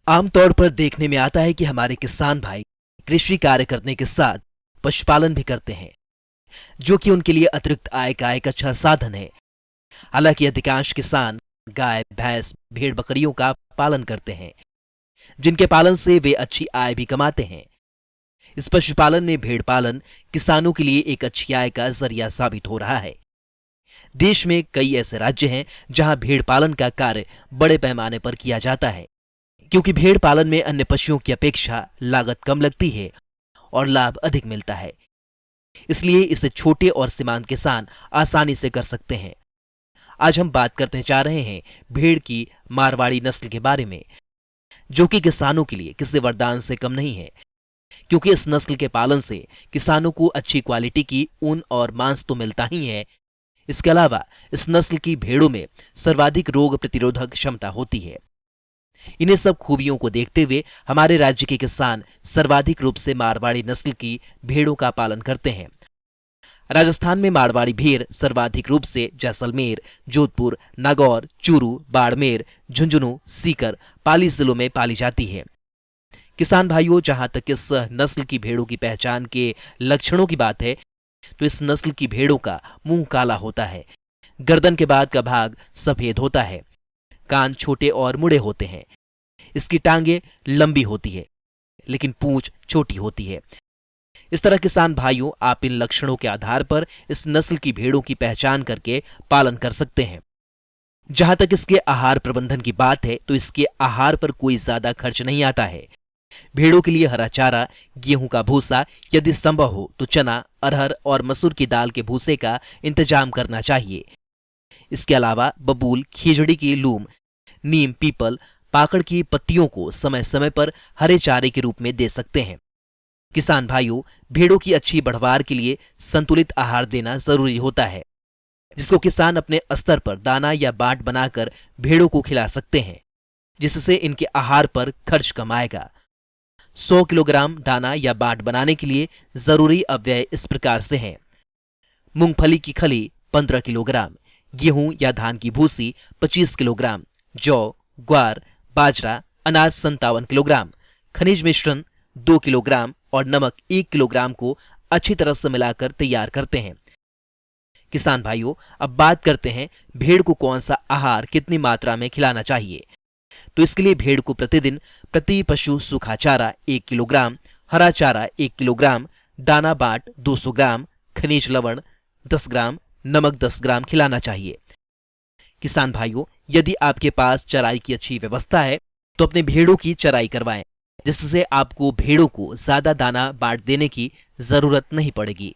आमतौर पर देखने में आता है कि हमारे किसान भाई कृषि कार्य करने के साथ पशुपालन भी करते हैं, जो कि उनके लिए अतिरिक्त आय का एक अच्छा साधन है। हालांकि अधिकांश किसान गाय, भैंस, भेड़ बकरियों का पालन करते हैं, जिनके पालन से वे अच्छी आय भी कमाते हैं। इस पशुपालन में भेड़ पालन किसानों के लिए एक अच्छी आय का जरिया साबित हो रहा है। देश में कई ऐसे राज्य हैं जहां भेड़ पालन का कार्य बड़े पैमाने पर किया जाता है, क्योंकि भेड़ पालन में अन्य पशुओं की अपेक्षा लागत कम लगती है और लाभ अधिक मिलता है। इसलिए इसे छोटे और सीमांत किसान आसानी से कर सकते हैं। आज हम बात करते जा रहे हैं भेड़ की मारवाड़ी नस्ल के बारे में, जो कि किसानों के लिए किसी वरदान से कम नहीं है, क्योंकि इस नस्ल के पालन से किसानों को अच्छी क्वालिटी की ऊन और मांस तो मिलता ही है। इसके अलावा इस नस्ल की भेड़ों में सर्वाधिक रोग प्रतिरोधक क्षमता होती है। इन्हें सब खूबियों को देखते हुए हमारे राज्य के किसान सर्वाधिक रूप से मारवाड़ी नस्ल की भेड़ों का पालन करते हैं। राजस्थान में मारवाड़ी भेड़ सर्वाधिक रूप से जैसलमेर, जोधपुर, नागौर, चूरू, बाड़मेर, झुंझुनू, सीकर, पाली जिलों में पाली जाती है। किसान भाइयों, जहां तक इस नस्ल की भेड़ों की पहचान के लक्षणों की बात है, तो इस नस्ल की भेड़ों का मुंह काला होता है, गर्दन के बाद का भाग सफेद होता है, कान छोटे और मुड़े होते हैं, इसकी टांगे लंबी होती है लेकिन पूंछ छोटी होती है। इस तरह किसान भाइयों, आप इन लक्षणों के आधार पर इस नस्ल की भेड़ों की पहचान करके पालन कर सकते हैं। जहां तक इसके आहार प्रबंधन की बात है, तो इसके आहार पर कोई ज्यादा खर्च नहीं आता है। भेड़ों के लिए हरा चारा, गेहूं का भूसा, यदि संभव हो तो चना, अरहर और मसूर की दाल के भूसे का इंतजाम करना चाहिए। इसके अलावा बबूल, खिजड़ी की लूम, नीम, पीपल, पाकड़ की पत्तियों को समय समय पर हरे चारे के रूप में दे सकते हैं। किसान भाइयों, भेड़ों की अच्छी बढ़वार के लिए संतुलित आहार देना जरूरी होता है, जिसको किसान अपने स्तर पर दाना या बाट बनाकर भेड़ों को खिला सकते हैं, जिससे इनके आहार पर खर्च कम आएगा। 100 किलोग्राम दाना या बाट बनाने के लिए जरूरी अव्यय इस प्रकार से हैं: मूंगफली की खली 15 किलोग्राम, गेहूं या धान की भूसी 25 किलोग्राम, जौ, ग्वार, बाजरा, अनाज 57 किलोग्राम, खनिज मिश्रण 2 किलोग्राम और नमक 1 किलोग्राम को अच्छी तरह से मिलाकर तैयार करते हैं। किसान भाइयों, अब बात करते हैं भेड़ को कौन सा आहार कितनी मात्रा में खिलाना चाहिए। तो इसके लिए भेड़ को प्रतिदिन प्रति पशु सूखा चारा 1 किलोग्राम, हरा चारा 1 किलोग्राम, दाना बाट 200 ग्राम, खनिज लवण 10 ग्राम, नमक 10 ग्राम खिलाना चाहिए। किसान भाइयों, यदि आपके पास चराई की अच्छी व्यवस्था है तो अपने भेड़ों की चराई करवाएं, जिससे आपको भेड़ों को ज्यादा दाना बाट देने की जरूरत नहीं पड़ेगी।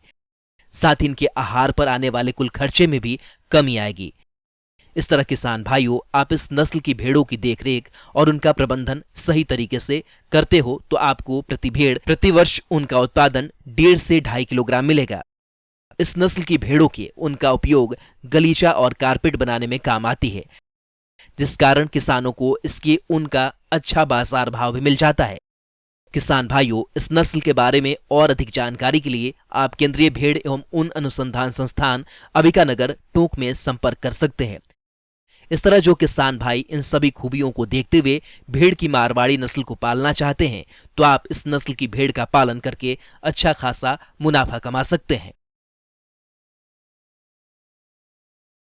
साथ ही इनके आहार पर आने वाले कुल खर्चे में भी कमी आएगी। इस तरह किसान भाइयों, आप इस नस्ल की भेड़ों की देखरेख और उनका प्रबंधन सही तरीके से करते हो तो आपको प्रति भेड़ प्रति वर्ष उनका उत्पादन 1.5 से 2.5 किलोग्राम मिलेगा। इस नस्ल की भेड़ों के उनका उपयोग गलीचा और कारपेट बनाने में काम आती है, जिस कारण किसानों को इसके ऊन का अच्छा बाजार भाव भी मिल जाता है। किसान भाइयों, इस नस्ल के बारे में और अधिक जानकारी के लिए आप केंद्रीय भेड़ एवं ऊन अनुसंधान संस्थान अंबिकानगर टोंक में संपर्क कर सकते हैं। इस तरह जो किसान भाई इन सभी खूबियों को देखते हुए भेड़ की मारवाड़ी नस्ल को पालना चाहते हैं, तो आप इस नस्ल की भेड़ का पालन करके अच्छा खासा मुनाफा कमा सकते हैं।